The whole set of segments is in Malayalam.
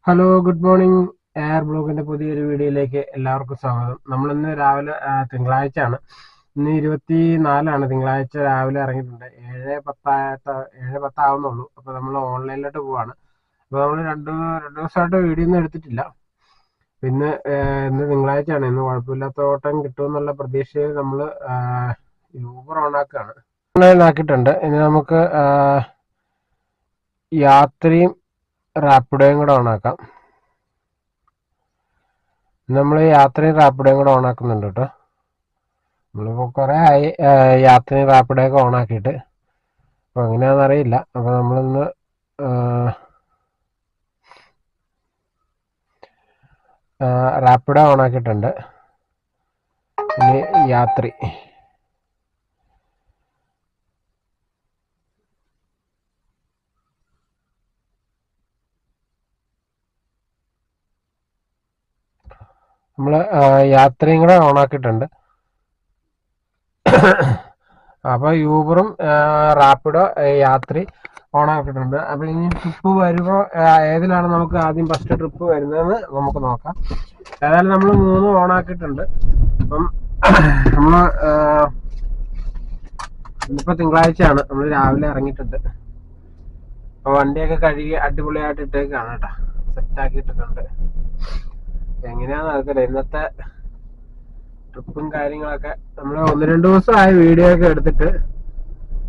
Hello, good morning. എയർ ബ്ലോഗിന്റെ പുതിയൊരു വീഡിയോയിലേക്ക് എല്ലാവർക്കും സ്വാഗതം. നമ്മളിന്ന് രാവിലെ തിങ്കളാഴ്ചയാണ്. ഇന്ന് 24 തിങ്കളാഴ്ച രാവിലെ ഇറങ്ങിയിട്ടുണ്ട്. 7:10 അപ്പോൾ നമ്മൾ ഓൺലൈനിലോട്ട് പോവാണ്. അപ്പോൾ നമ്മൾ രണ്ട് ദിവസമായിട്ട് വീഡിയോ ഒന്നും എടുത്തിട്ടില്ല. ഇന്ന് തിങ്കളാഴ്ചയാണ്. ഇന്ന് കുഴപ്പമില്ലാത്ത ഓട്ടം കിട്ടുമെന്നുള്ള പ്രതീക്ഷയിൽ നമ്മൾ യൂബർ ഓണാക്കുകയാണ്. ഓൺലൈനാക്കിയിട്ടുണ്ട്. ഇനി നമുക്ക് യാത്രയും റാപ്പിഡോയും കൂടെ ഓണാക്കാം. നമ്മൾ യാത്രയും റാപ്പിഡോയും കൂടെ ഓണാക്കുന്നുണ്ട് കേട്ടോ. നമ്മളിപ്പോൾ കുറേ ആയി യാത്രയും റാപ്പിഡോയൊക്കെ ഓണാക്കിയിട്ട്. അപ്പോൾ എങ്ങനെയാണെന്ന് അറിയില്ല. അപ്പോൾ നമ്മളിന്ന് റാപ്പിഡോ ഓണാക്കിയിട്ടുണ്ട്. ഇനി യാത്രി. നമ്മൾ യാത്രയും കൂടെ ഓണാക്കിയിട്ടുണ്ട്. അപ്പോൾ യൂബറും റാപ്പിഡോ യാത്രി ഓണാക്കിയിട്ടുണ്ട്. അപ്പോൾ ഇനി ട്രിപ്പ് വരുമ്പോൾ ഏതിലാണ് നമുക്ക് ആദ്യം ഫസ്റ്റ് ട്രിപ്പ് വരുന്നതെന്ന് നമുക്ക് നോക്കാം. ഏതായാലും നമ്മൾ 3 ഓണാക്കിയിട്ടുണ്ട്. അപ്പം നമ്മൾ ഇന്നിപ്പോൾ തിങ്കളാഴ്ചയാണ്. നമ്മൾ രാവിലെ ഇറങ്ങിയിട്ടുണ്ട്. അപ്പോൾ വണ്ടിയൊക്കെ കഴുകി അടിപൊളിയായിട്ട് ഇട്ടേക്കാണ് കേട്ടോ. സെറ്റാക്കിയിട്ടിട്ടുണ്ട്. എങ്ങനെയാണെന്ന് അറിയത്തില്ല. ഇന്നത്തെ ട്രിപ്പും കാര്യങ്ങളൊക്കെ നമ്മൾ 1-2 ദിവസമായി വീഡിയോ ഒക്കെ എടുത്തിട്ട്.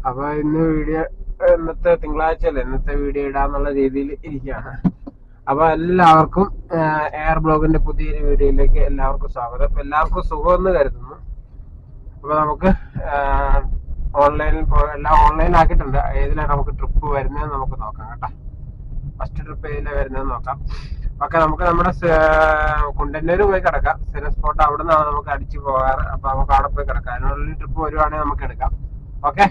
അപ്പോൾ ഇന്നത്തെ തിങ്കളാഴ്ചയല്ലേ, ഇന്നത്തെ വീഡിയോ ഇടാന്നുള്ള രീതിയിൽ ഇരിക്കുകയാണ്. അപ്പോൾ എല്ലാവർക്കും എയർ ബ്ലോഗിന്റെ പുതിയൊരു വീഡിയോയിലേക്ക് എല്ലാവർക്കും സ്വാഗതം. അപ്പോൾ എല്ലാവർക്കും സുഖമെന്ന് കരുതുന്നു. അപ്പോൾ നമുക്ക് എല്ലാം ഓൺലൈനാക്കിയിട്ടുണ്ട്. ഏതിലാണ് നമുക്ക് ട്രിപ്പ് വരുന്നതെന്ന് നമുക്ക് നോക്കാം കേട്ടോ. ഫസ്റ്റ് ട്രിപ്പ് ഏതിലാണ് വരുന്നതെന്ന് നോക്കാം. ഓക്കെ, നമുക്ക് നമ്മുടെ കുണ്ടന്നൂർ പോയി കിടക്കാം. സ്ഥിരം സ്പോട്ട് അവിടെ നിന്നാണ് നമുക്ക് അടിച്ചു പോകാറ്. അപ്പൊ നമുക്ക് അവിടെ പോയി കിടക്കാം. അതിനുള്ള ട്രിപ്പ് വരുവാണെങ്കിൽ നമുക്ക് എടുക്കാം. ഓക്കെ,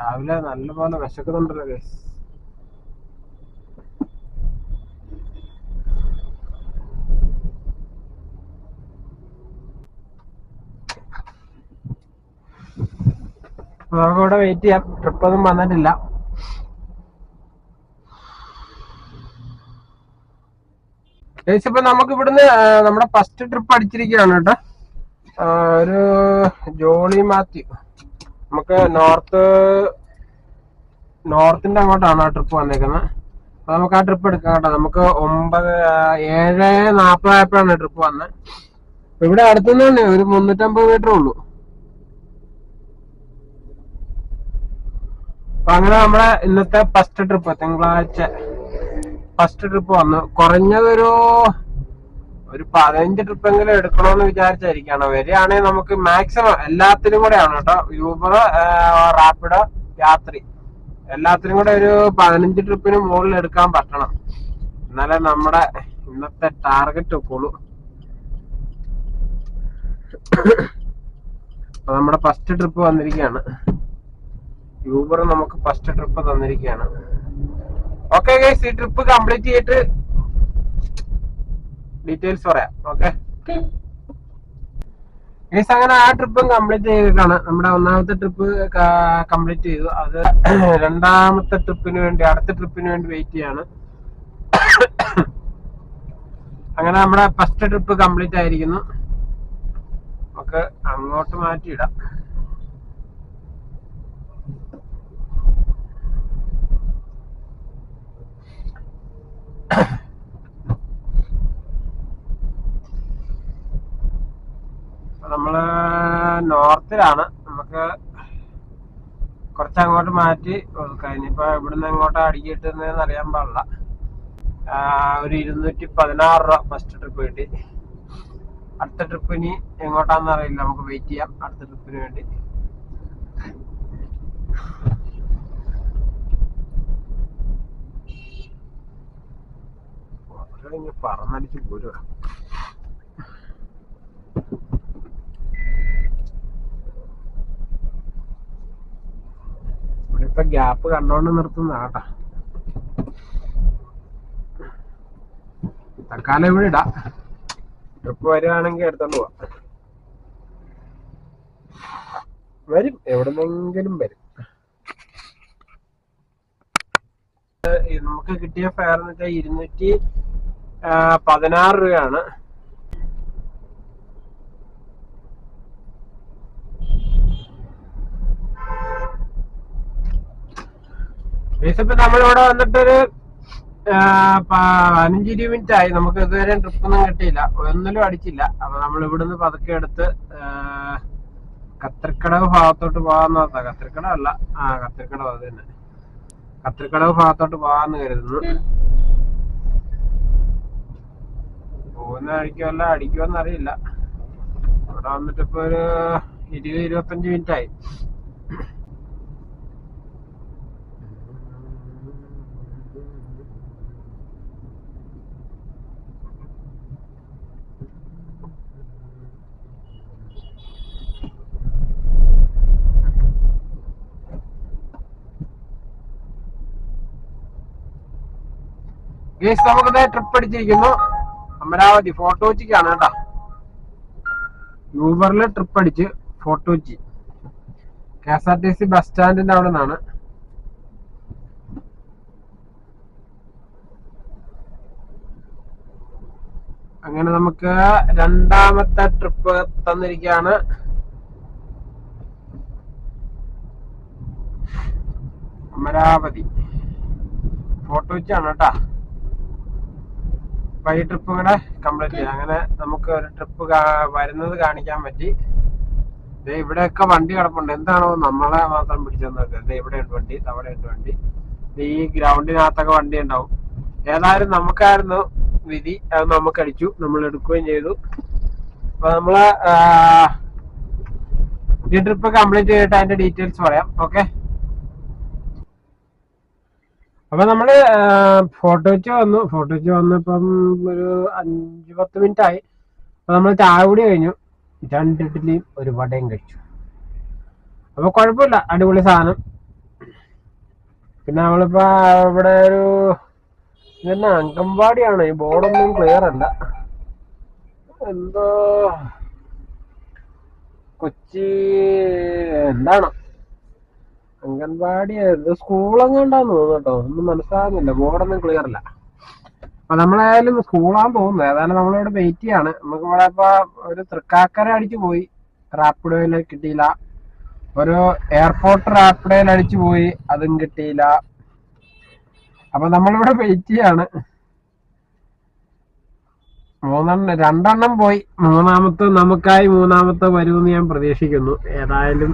രാവിലെ നല്ലപോലെ വിശക്കുന്നുണ്ടല്ലോ ഗൈസ്. നമുക്ക് ഇവിടെ വെയിറ്റ് ചെയ്യാം. ട്രിപ്പൊന്നും വന്നിട്ടില്ല. ഗൈസ്, ഇപ്പൊ നമുക്ക് ഇവിടുന്ന് നമ്മുടെ ഫസ്റ്റ് ട്രിപ്പ് അടിച്ചിരിക്കുകയാണ് കേട്ടോ. ഒരു ജോളി മാത്യു. നമുക്ക് നോർത്തിന്റെ അങ്ങോട്ടാണ് ആ ട്രിപ്പ് വന്നേക്കുന്നത്. അപ്പൊ നമുക്ക് ആ ട്രിപ്പ് എടുക്കാം കേട്ടോ. നമുക്ക് 7:40 ആയപ്പോഴാണ് ട്രിപ്പ് വന്നത്. ഇവിടെ അടുത്തുനിന്ന് തന്നെ ഒരു 350 മീറ്റർ ഉള്ളൂ. അപ്പൊ അങ്ങനെ നമ്മുടെ ഇന്നത്തെ ഫസ്റ്റ് ട്രിപ്പ്, തിങ്കളാഴ്ച ഫസ്റ്റ് ട്രിപ്പ് വന്നു. കുറഞ്ഞതൊരു 15 ട്രിപ്പെങ്കിലും എടുക്കണമെന്ന് വിചാരിച്ചായിരിക്കാണ്. വരികയാണെങ്കിൽ നമുക്ക് മാക്സിമം എല്ലാത്തിനും കൂടെ ആണ് കേട്ടോ. യൂബർ, റാപ്പിഡോ, യാത്രി എല്ലാത്തിനും കൂടെ ഒരു 15 ട്രിപ്പിന് മുകളിൽ എടുക്കാൻ പറ്റണം. എന്നാലേ നമ്മുടെ ഇന്നത്തെ ടാർഗറ്റ് ഒക്കുള്ളൂ. അപ്പൊ നമ്മുടെ ഫസ്റ്റ് ട്രിപ്പ് വന്നിരിക്കുകയാണ്. യൂബർ നമുക്ക് ഫസ്റ്റ് ട്രിപ്പ് തന്നിരിക്കുകയാണ്. ഓക്കെ ഗൈസ്, ഈ ട്രിപ്പ് കംപ്ലീറ്റ് ചെയ്തിട്ട് ഡീറ്റെയിൽസ് പറയാം. ഓക്കെ ഗൈസ്, അങ്ങനെ ആ ട്രിപ്പും കംപ്ലീറ്റ് ചെയ്തിട്ടാണ്. നമ്മുടെ ഒന്നാമത്തെ ട്രിപ്പ് കംപ്ലീറ്റ് ചെയ്തു. അത് രണ്ടാമത്തെ ട്രിപ്പിന് വേണ്ടി, അടുത്ത ട്രിപ്പിന് വേണ്ടി വെയിറ്റ് ചെയ്യാണ്. അങ്ങനെ നമ്മുടെ ഫസ്റ്റ് ട്രിപ്പ് കംപ്ലീറ്റ് ആയിരിക്കുന്നു. നമുക്ക് അങ്ങോട്ട് മാറ്റിയിടാം. നമ്മള് നോർത്തിലാണ്. നമുക്ക് കുറച്ചങ്ങോട്ട് മാറ്റി കഴിഞ്ഞിപ്പോ ഇവിടുന്ന് എങ്ങോട്ടാ അടിക്കിട്ടുന്നതെന്ന് അറിയാൻ പാടില്ല. ഒരു 216 രൂപ ഫസ്റ്റ് ട്രിപ്പ് കിട്ടി. അടുത്ത ട്രിപ്പിന് എങ്ങോട്ടാന്ന് അറിയില്ല, നമുക്ക് വെയിറ്റ് ചെയ്യാം അടുത്ത ട്രിപ്പിന് വേണ്ടി. പറന്നടിച്ച് പോരുക. ഇവിടെ ഇപ്പൊ ഗ്യാപ്പ് കണ്ടോണ്ട് നിർത്തുന്നതാട്ടാ. തക്കാലം ഇവിടെ ഇടാം, ട്രിപ്പ് വരുവാണെങ്കിൽ എടുത്തോണ്ട് പോവാം. വരും, എവിടുന്നെങ്കിലും വരും. നമുക്ക് കിട്ടിയ ഫെയർ എന്ന് വെച്ചാൽ 216 രൂപയാണ്. ഇപ്പൊ നമ്മളിവിടെ വന്നിട്ടൊരു 15-20 മിനിറ്റ് ആയി. നമുക്ക് ഇതുവരെ ട്രിപ്പൊന്നും കിട്ടിയില്ല, ഒന്നിലും അടിച്ചില്ല. അപ്പൊ നമ്മൾ ഇവിടുന്ന് പതുക്കെ എടുത്ത് കത്തിരിക്കടവ് ഭാഗത്തോട്ട് പോകാന്ന് പറഞ്ഞാ. കത്തിരിക്കടവ് അല്ല, കത്തിരിക്കടവ് അത് തന്നെ, കത്തിരിക്കടവ് ഭാഗത്തോട്ട് പോകാന്ന് കരുതുന്നു. പോകുന്ന വഴിക്കുമല്ല അടിക്കുമെന്ന് അറിയില്ല. ഇവിടെ വന്നിട്ട് ഇപ്പൊ ഒരു 20-25 മിനിറ്റ് ആയി. ഗേസ് നമുക്കിത് ട്രിപ്പ് അടിച്ചിരിക്കുന്നു. അമരാവതി ഫോർട്ട് കൊച്ചിക്കാണ് കേട്ടോ. യൂബറിൽ ട്രിപ്പ് അടിച്ച് ഫോർട്ട് കൊച്ചി KSRTC ബസ് സ്റ്റാൻഡിന്റെ അവിടെ നിന്നാണ്. അങ്ങനെ നമുക്ക് രണ്ടാമത്തെ ട്രിപ്പ് തന്നിരിക്കുകയാണ്. അമരാവതി ഫോർട്ട് കൊച്ചിയാണ് കേട്ടാ. അപ്പൊ ഈ ട്രിപ്പ് കൂടെ കംപ്ലീറ്റ് ചെയ്യാം. അങ്ങനെ നമുക്ക് ഒരു ട്രിപ്പ് വരുന്നത് കാണിക്കാൻ പറ്റി. ഇവിടെയൊക്കെ വണ്ടി കിടപ്പുണ്ട്. എന്താണോ നമ്മളെ മാത്രം പിടിച്ചെന്നൊക്കെ. ഇവിടെ ഉണ്ട് വണ്ടി, അവിടെ ഉണ്ട് വണ്ടി. ഈ ഗ്രൗണ്ടിനകത്തൊക്കെ വണ്ടി ഉണ്ടാവും. ഏതായാലും നമുക്കായിരുന്നു വിധി, അത് നമുക്ക് അടിച്ചു, നമ്മൾ എടുക്കുകയും ചെയ്തു. അപ്പൊ നമ്മള് ഈ ട്രിപ്പ് കംപ്ലീറ്റ് ചെയ്തിട്ട് അതിന്റെ ഡീറ്റെയിൽസ് പറയാം. ഓക്കെ, അപ്പൊ നമ്മള് ഫോർട്ട് കൊച്ചി വന്നു. ഫോർട്ട് കൊച്ചി വന്നപ്പം ഒരു 5-10 മിനിറ്റ് ആയി. അപ്പൊ നമ്മൾ ചായ കൂടി കഴിഞ്ഞു, 2 ഇഡ്ഡലിയും ഒരു വടയും കഴിച്ചു. അപ്പൊ കുഴപ്പമില്ല, അടിപൊളി സാധനം. പിന്നെ നമ്മളിപ്പോ ഇവിടെ ഒരു ഇതന്നെ അങ്കമ്പാടിയാണ്. ഈ ബോർഡൊന്നും ക്ലിയർ അല്ല, എന്തോ കൊച്ചി എന്താണ് അംഗൻവാടി സ്കൂളെങ്ങാണ്ടാന്ന് തോന്നുന്നു കേട്ടോ. ഒന്നും മനസ്സിലാകുന്നില്ല, ബോർഡൊന്നും ക്ലിയർ അല്ല. അപ്പൊ നമ്മളായാലും സ്കൂളാന്ന് തോന്നുന്നു. ഏതായാലും നമ്മളിവിടെ വെയിറ്റ് ചെയ്യാണ്. നമുക്ക് ഇവിടെ ഇപ്പൊ ഒരു തൃക്കാക്കര അടിച്ചു പോയി, റാപ്പിഡോയിൽ കിട്ടിയില്ല. ഒരു എയർപോർട്ട് റാപ്പിഡോയിൽ അടിച്ചു പോയി, അതും കിട്ടിയില്ല. അപ്പൊ നമ്മളിവിടെ വെയിറ്റ് ചെയ്യാണ്. 2 പോയി, മൂന്നാമത്തെ വരുമെന്ന് ഞാൻ പ്രതീക്ഷിക്കുന്നു. ഏതായാലും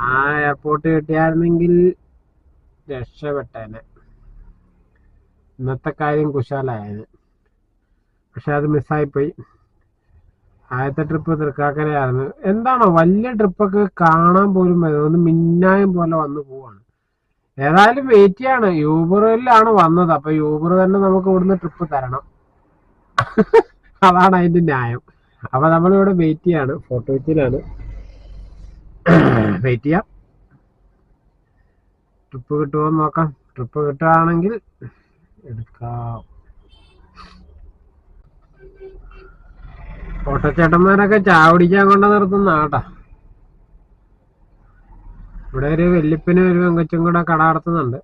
ആ എയർപോർട്ട് കിട്ടിയായിരുന്നെങ്കിൽ രക്ഷപ്പെട്ടേനെ, ഇന്നത്തെ കാര്യം കുശാലായത്. പക്ഷെ അത് മിസ്സായിപ്പോയി. ആദ്യത്തെ ട്രിപ്പ് തൃക്കാക്കരയായിരുന്നു. എന്താണോ വലിയ ട്രിപ്പൊക്കെ കാണാൻ പോലും ഒന്ന് മിന്നായം പോലെ വന്നു പോവാണ്. ഏതായാലും വെയിറ്റ് ചെയ്യാണ്. യൂബറിലാണ് വന്നത്. അപ്പൊ യൂബർ തന്നെ നമുക്ക് ഇവിടുന്ന് ട്രിപ്പ് തരണം. അതാണ് അതിന്റെ ന്യായം. അപ്പൊ നമ്മളിവിടെ വെയിറ്റ് ചെയ്യാണ്. ഫോർട്ട് കൊച്ചിയിലാണ്, വെയിറ്റ് ചെയ്യാം. ട്രിപ്പ് കിട്ടുമോ നോക്കാം. ട്രിപ്പ് കിട്ടുകയാണെങ്കിൽ എടുക്കാം. ഓട്ടോച്ചേട്ടന്മാരൊക്കെ ചായ കുടിക്കാൻ കൊണ്ട് നിർത്തുന്ന കേട്ടാ. ഇവിടെ ഒരു വല്യപ്പനും ഒരു പെങ്കൊച്ചും കൂടെ കട നടത്തുന്നുണ്ട്.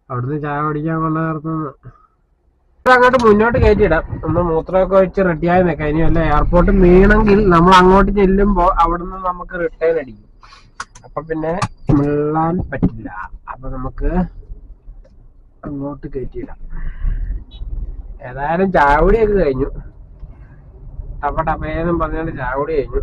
അവിടുന്ന് ചായ കുടിക്കാൻ കൊണ്ട് നിർത്തുന്ന. അങ്ങോട്ട് മുന്നോട്ട് കയറ്റിയിടാം. ഒന്ന് മൂത്രമൊക്കെ വെച്ച് റെഡിയായി നിൽക്കാം. ഇനി വല്ല എയർപോർട്ട് വീണെങ്കിൽ നമ്മൾ അങ്ങോട്ട് ചെല്ലുമ്പോ അവിടുന്ന് നമുക്ക് റിട്ടേൺ അടിക്കും. അപ്പൊ പിന്നെ മുള്ളാൻ പറ്റില്ല. അപ്പൊ നമുക്ക് അങ്ങോട്ട് കയറ്റിയിടാം. ഏതായാലും ചായ കുടിയൊക്കെ കഴിഞ്ഞു. ടപ്പേന്നും പറഞ്ഞാല് ചായ കുടി കഴിഞ്ഞു.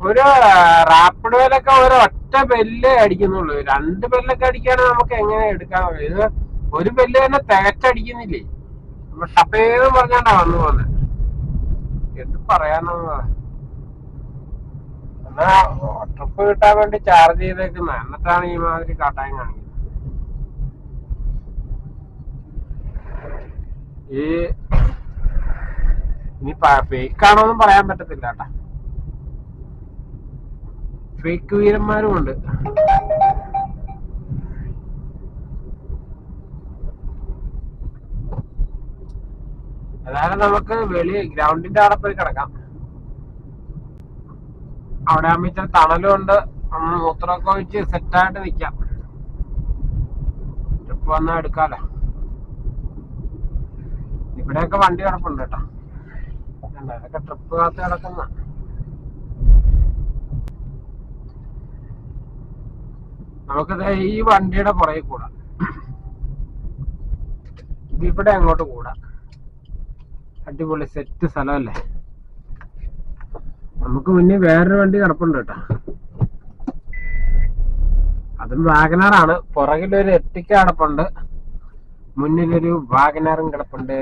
ഒരു റാപ്പിഡോയിലൊക്കെ ഒരു ഒറ്റ ബെല്ല് അടിക്കുന്നുള്ളൂ. 2 ബെല്ലൊക്കെ അടിക്കുകയാണെങ്കിൽ നമുക്ക് എങ്ങനെ എടുക്കാൻ കഴിയും? ഇത് ഒരു ബെല്ല് തന്നെ തികച്ചടിക്കുന്നില്ലേ. നമ്മൾ ടപ്പേന്ന് പറഞ്ഞാണ്ടാ വന്നു പോകുന്നത്. എന്ത് പറയാനാ. എന്നാ ട്രിപ്പ് കിട്ടാൻ വേണ്ടി ചാർജ് ചെയ്തേക്കുന്ന, എന്നിട്ടാണ് ഈ മാതിരി കാട്ടാൻ കാണിക്കുന്നത്. ഈ ഇനി ഫേക്കാണോന്നും പറയാൻ പറ്റത്തില്ല കേട്ടാ. ഫേക്ക് വീരന്മാരും ഉണ്ട്. അതായത് നമുക്ക് ഗ്രൗണ്ടിന്റെ അവിടെ പോയി കിടക്കാം. അവിടെ ആകുമ്പോ ഇച്ചിരി തണലും ഉണ്ട്. മൂത്രമൊക്കെ ഒഴിച്ച് സെറ്റായിട്ട് നിക്കാം. ട്രിപ്പ് വന്നാ എടുക്കാലോ. ഇവിടെയൊക്കെ വണ്ടി കിടപ്പുണ്ട് കേട്ടോ. അതൊക്കെ ട്രിപ്പ് കാത്ത് കിടക്കുന്ന. നമുക്കത് ഈ വണ്ടിയുടെ പുറകെ കൂടാ. ഇതിവിടെ അങ്ങോട്ട് കൂടാ. അടിപൊളി സെറ്റ് സ്ഥലമല്ലേ. നമുക്ക് മുന്നേ വേറൊരു വണ്ടി കിടപ്പുണ്ട് കേട്ടോ. അതും വാഗനറാണ്. പുറകിലൊരു എർട്ടിക്ക കിടപ്പുണ്ട്, മുന്നിലൊരു വാഗനറും കിടപ്പുണ്ട്.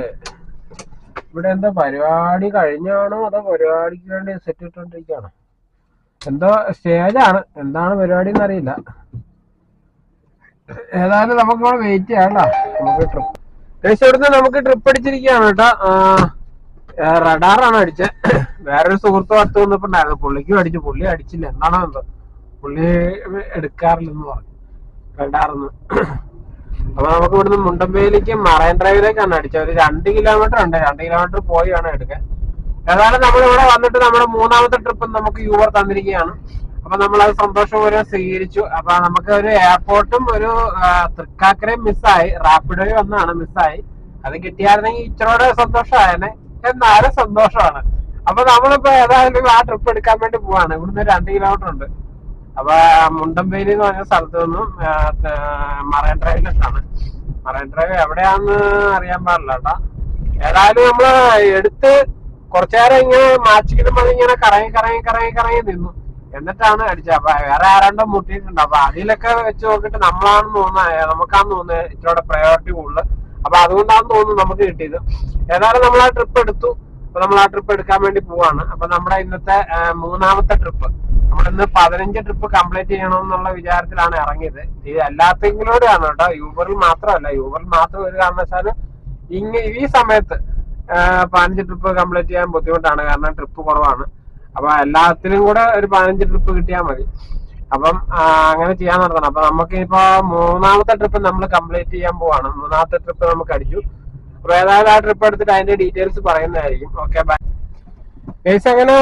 ഇവിടെ എന്താ പരിപാടി കഴിഞ്ഞാണോ അതോ പരിപാടിക്ക് വേണ്ടി സെറ്റ് ഇട്ടോണ്ടിരിക്കുകയാണോ? എന്തോ സ്റ്റേജാണ്. എന്താണ് പരിപാടി എന്നറിയില്ല. ഏതായാലും നമുക്ക് വെയിറ്റ് ചെയ്യാം കേട്ടോ. നമുക്ക് ട്രിപ്പ് ഇവിടുന്ന് നമുക്ക് ട്രിപ്പ് അടിച്ചിരിക്കുകയാണ് കേട്ടോ. റഡാറാണ് അടിച്ചത്. വേറൊരു സുഹൃത്ത് പത്ത് വന്നപ്പോണ്ടായിരുന്നു. പുള്ളിക്കും അടിച്ചു. പുള്ളി അടിച്ചില്ല. എന്താണോ എന്തോ പുള്ളി എടുക്കാറില്ലെന്ന് പറഞ്ഞു റഡാർന്ന്. അപ്പൊ നമുക്ക് ഇവിടുന്ന് മുണ്ടമ്പയിലേക്ക് മറൈൻ ഡ്രൈവിലേക്കാണ് അടിച്ചത്. ഒരു 2 കിലോമീറ്റർ ഉണ്ട്. 2 കിലോമീറ്റർ പോയി വേണം എടുക്കാൻ. ഏതായാലും നമ്മളിവിടെ വന്നിട്ട് നമ്മുടെ 3ാമത്തെ ട്രിപ്പ് നമുക്ക് യൂബർ തന്നിരിക്കുകയാണ്. അപ്പൊ നമ്മളത് സന്തോഷപൂർവ്വം സ്വീകരിച്ചു. അപ്പൊ നമുക്ക് ഒരു എയർപോർട്ടും ഒരു തൃക്കാക്കരയും മിസ്സായി. റാപ്പിഡോയിൽ വന്നാണ് മിസ്സായി. അത് കിട്ടിയായിരുന്നെങ്കിൽ ഇച്ചിരൂടെ സന്തോഷമായേനെ. എന്നാലും സന്തോഷമാണ്. അപ്പൊ നമ്മളിപ്പോ ഏതായാലും ആ ട്രിപ്പ് എടുക്കാൻ വേണ്ടി പോവാണ്. ഇവിടുന്ന് 2 കിലോമീറ്റർ ഉണ്ട്. അപ്പൊ മുണ്ടമ്പേരി എന്ന് പറഞ്ഞ സ്ഥലത്ത് നിന്നും മറൈൻ ഡ്രൈവിലെത്താണ്. മറൈൻ ഡ്രൈവ് എവിടെയാന്ന് അറിയാൻ പാടില്ല കേട്ടോ. ഏതായാലും നമ്മള് എടുത്ത് കുറച്ചേരം ഇങ്ങനെ മാച്ചിക്കിടുമ്പോ ഇങ്ങനെ കറങ്ങി നിന്നു. എന്നിട്ടാണ് അടിച്ചത്. അപ്പൊ വേറെ ആരാണ്ടോ മുട്ടിയിട്ടുണ്ട്. അപ്പൊ അതിലൊക്കെ വെച്ച് നോക്കിയിട്ട് നമുക്കാന്ന് തോന്നുന്നത് ഇച്ചിരി പ്രയോറിറ്റി കൂടുതൽ. അപ്പൊ അതുകൊണ്ടാന്ന് തോന്നുന്നു നമുക്ക് കിട്ടിയത്. ഏതായാലും നമ്മൾ ആ ട്രിപ്പ് എടുത്തു. അപ്പൊ നമ്മൾ ആ ട്രിപ്പ് എടുക്കാൻ വേണ്ടി പോവാണ്. അപ്പൊ നമ്മുടെ ഇന്നത്തെ 3ാമത്തെ ട്രിപ്പ്. നമ്മളിന്ന് 15 ട്രിപ്പ് കംപ്ലീറ്റ് ചെയ്യണമെന്നുള്ള വിചാരത്തിലാണ് ഇറങ്ങിയത്. ഇത് എല്ലാത്തെങ്കിലൂടെയാണ് കേട്ടോ. യൂബറിൽ മാത്രമല്ല. യൂബറിൽ മാത്രം ഒരു കാരണവശാലും ഈ സമയത്ത് 15 ട്രിപ്പ് കംപ്ലീറ്റ് ചെയ്യാൻ ബുദ്ധിമുട്ടാണ്. കാരണം ട്രിപ്പ് കുറവാണ്. അപ്പൊ എല്ലാത്തിനും കൂടെ ഒരു 15 ട്രിപ്പ് കിട്ടിയാൽ മതി. അപ്പം അങ്ങനെ ചെയ്യാൻ നടത്തണം. അപ്പൊ നമുക്ക് ഇപ്പൊ 3ാമത്തെ ട്രിപ്പ് നമ്മൾ കംപ്ലീറ്റ് ചെയ്യാൻ പോവാണ്. 3ാമത്തെ ട്രിപ്പ് നമുക്ക് അടിച്ചു. അപ്പൊ ഏതായാലും ആ ട്രിപ്പ് എടുത്തിട്ട് അതിന്റെ ഡീറ്റെയിൽസ് പറയുന്നതായിരിക്കും. Okay bye. അങ്ങനെ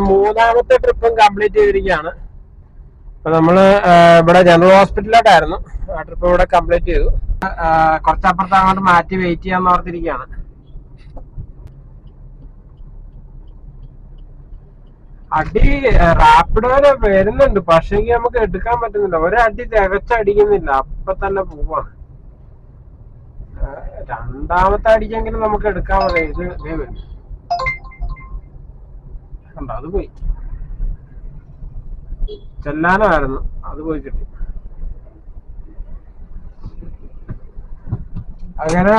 3ാമത്തെ ട്രിപ്പും കംപ്ലീറ്റ് ചെയ്തിരിക്കുകയാണ്. അപ്പൊ നമ്മള് ഇവിടെ ജനറൽ ഹോസ്പിറ്റലിലോട്ടായിരുന്നു. ആ ട്രിപ്പ് ഇവിടെ കംപ്ലീറ്റ് ചെയ്തു. കുറച്ചപ്പുറത്ത് അങ്ങോട്ട് മാറ്റി വെയിറ്റ് ചെയ്യാന്ന് ഓർത്തിരിക്കുകയാണ്. അടി റാപ്പിഡോയില് വരുന്നുണ്ട്. പക്ഷേ നമുക്ക് എടുക്കാൻ പറ്റുന്നില്ല. ഒരടി തികച്ചടിക്കുന്നില്ല. അപ്പൊ തന്നെ പോവാണ്. 2ാമത്തെ അടിക്കെങ്കിലും നമുക്ക് എടുക്കാൻ മതി. ഇത് വരും കണ്ടോ. അത് പോയി. ചെല്ലാനമായിരുന്നു. അത് പോയി കിട്ടി. അങ്ങനെ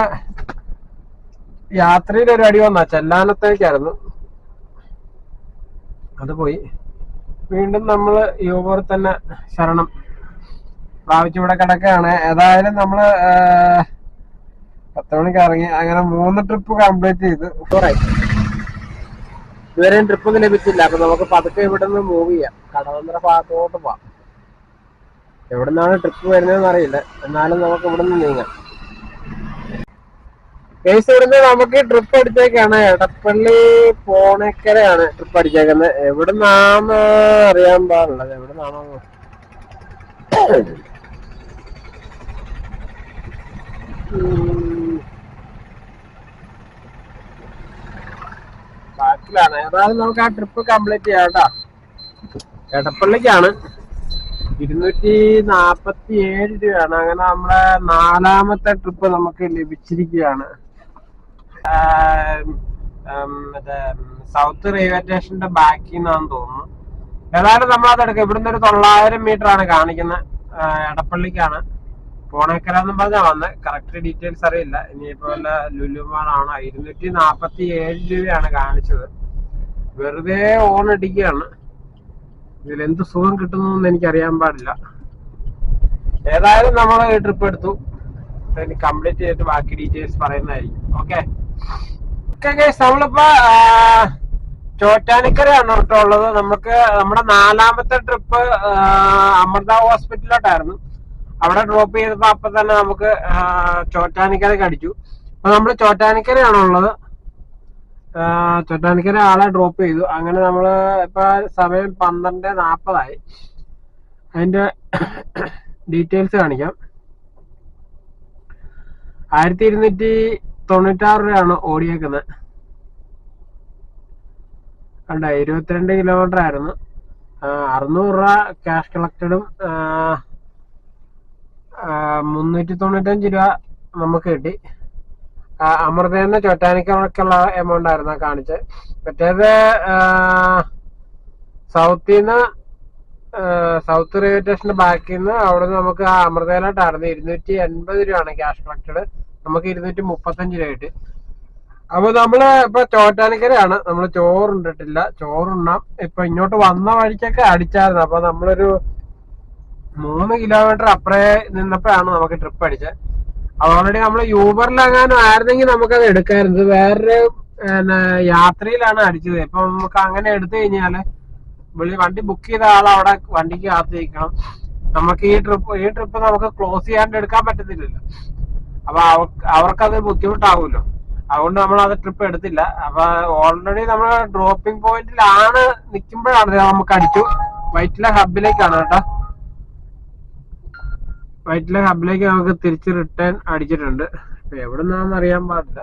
യാത്രയിൽ ഒരു അടി വന്നാ. ചെല്ലാനത്തേക്കായിരുന്നു. അത് പോയി. വീണ്ടും നമ്മള് യൂബർ തന്നെ ശരണം പ്രാപിച്ചിവിടെ കിടക്കുകയാണ്. ഏതായാലും നമ്മള് 10 മണിക്ക് ഇറങ്ങി. അങ്ങനെ 3 ട്രിപ്പ് കംപ്ലീറ്റ് ചെയ്ത് ഊറായി. ഇതുവരെയും ട്രിപ്പൊന്നും ലഭിച്ചില്ല. അപ്പൊ നമുക്ക് പതുക്കെ ഇവിടെ നിന്ന് മൂവ് ചെയ്യാം. കടവന്ത്ര ഭാഗത്തോട്ട് പോവാം. എവിടെ നിന്നാണ് ട്രിപ്പ് വരുന്നതെന്ന് അറിയില്ല. എന്നാലും നമുക്ക് ഇവിടെ നിന്ന് നീങ്ങാം. ഇവിടുന്ന് നമുക്ക് ട്രിപ്പ് അടിച്ചേക്കാണ്. എടപ്പള്ളി പോണക്കരയാണ് ട്രിപ്പ് അടിച്ചേക്കുന്നത്. എവിടുന്നാന്ന് അറിയാൻ പാടില്ല. എവിടുന്നാണോ ബാക്കിലാണ്. ഏതായാലും നമുക്ക് ആ ട്രിപ്പ് കംപ്ലീറ്റ് ചെയ്യാം കേട്ടോ. എടപ്പള്ളിക്കാണ്. 247 രൂപയാണ്. അങ്ങനെ നമ്മുടെ 4ാമത്തെ ട്രിപ്പ് നമുക്ക് ലഭിച്ചിരിക്കുകയാണ്. മറ്റേ സൗത്ത് റെയിൽവേ സ്റ്റേഷന്റെ ബാക്കിൽ നിന്നാന്ന് തോന്നുന്നു. ഏതായാലും നമ്മളത് എടുക്കാം. ഇവിടുന്ന് ഒരു 900 മീറ്റർ ആണ് കാണിക്കുന്നത്. എടപ്പള്ളിക്കാണ് പോണേക്കര എന്നും പറഞ്ഞാ വന്നത്. കറക്റ്റ് ഡീറ്റെയിൽസ് അറിയില്ല. ഇനിയിപ്പോ വല്ല ലുലുമാളാണോ. 247 രൂപയാണ് കാണിച്ചത്. വെറുതെ ഓൺ അടിക്കുകയാണ്. ഇതിലെന്ത് സുഖം കിട്ടുന്നു എനിക്കറിയാൻ പാടില്ല. ഏതായാലും നമ്മൾ ഈ ട്രിപ്പ് എടുത്തു. കംപ്ലീറ്റ് ചെയ്തിട്ട് ബാക്കി ഡീറ്റെയിൽസ് പറയുന്നതായിരിക്കും. ഓക്കെ നമ്മളിപ്പോ ചോറ്റാനിക്കരയാണ് കേട്ടോ ഉള്ളത്. നമുക്ക് നമ്മുടെ 4ാമത്തെ ട്രിപ്പ് അമൃത ഹോസ്പിറ്റലിലോട്ടായിരുന്നു. അവിടെ ഡ്രോപ്പ് ചെയ്തപ്പോ അപ്പൊ തന്നെ നമുക്ക് ചോറ്റാനിക്കരക്ക് അടിച്ചു. അപ്പൊ നമ്മള് ചോറ്റാനിക്കരയാണുള്ളത്. ചോറ്റാനിക്കര ആളെ ഡ്രോപ്പ് ചെയ്തു. അങ്ങനെ നമ്മള് ഇപ്പൊ സമയം 12:40 അതിന്റെ ഡീറ്റെയിൽസ് കാണിക്കാം. 1296 രൂപയാണ് ഓടിയേക്കുന്നത്. കണ്ട 22 കിലോമീറ്റർ ആയിരുന്നു. 600 രൂപ ക്യാഷ് കളക്റ്റഡും 395 രൂപ നമുക്ക് കിട്ടി. അമൃതയെന്ന് ചോറ്റാനിക്കരക്കുള്ള എമൗണ്ട് ആയിരുന്നു കാണിച്ചത്. മറ്റേത് സൗത്ത് റെയിൽവേ സ്റ്റേഷന്റെ ബാക്കിൽ നിന്ന് അവിടെ നിന്ന് നമുക്ക് അമൃതയിലോട്ടായിരുന്നു 280 രൂപയാണ് ക്യാഷ് കളക്റ്റഡ്. നമുക്ക് 235 രൂപ കിട്ടി. അപ്പൊ നമ്മള് ഇപ്പൊ ചോറ്റാനിക്കരയാണ്. നമ്മള് ചോറുണ്ടിട്ടില്ല. ചോറുണ്ണാം. ഇപ്പൊ ഇങ്ങോട്ട് വന്ന വഴിക്കൊക്കെ അടിച്ചായിരുന്നു. അപ്പൊ നമ്മളൊരു 3 കിലോമീറ്റർ അപ്പുറേ നിന്നപ്പോഴാണ് നമുക്ക് ട്രിപ്പ് അടിച്ചത്. അത് ഓൾറെഡി നമ്മൾ യൂബറിലെങ്ങാനും ആയിരുന്നെങ്കിൽ നമുക്കത് എടുക്കായിരുന്നു. വേറൊരു യാത്രയിലാണ് അടിച്ചത്. ഇപ്പൊ നമുക്ക് അങ്ങനെ എടുത്തു കഴിഞ്ഞാല് വണ്ടി ബുക്ക് ചെയ്ത ആൾ അവിടെ വണ്ടിക്ക് കാത്തിരിക്കണം. നമുക്ക് ഈ ട്രിപ്പ് നമുക്ക് ക്ലോസ് ചെയ്യാണ്ട് എടുക്കാൻ പറ്റത്തില്ലല്ലോ. അപ്പൊ അവർക്കത് ബുദ്ധിമുട്ടാവുമല്ലോ. അതുകൊണ്ട് നമ്മൾ അത് ട്രിപ്പ് എടുത്തില്ല. അപ്പൊ ഓൾറെഡി നമ്മൾ ഡ്രോപ്പിംഗ് പോയിന്റിലാണ് നിൽക്കുമ്പോഴാണ് നമുക്ക് അടിച്ചു. വൈറ്റില ഹബിലേക്കാണ് കേട്ടോ. വൈറ്റില ഹബിലേക്ക് നമുക്ക് തിരിച്ച് റിട്ടേൺ അടിച്ചിട്ടുണ്ട്. അപ്പൊ എവിടെ നിന്നാന്ന് അറിയാൻ പാടില്ല.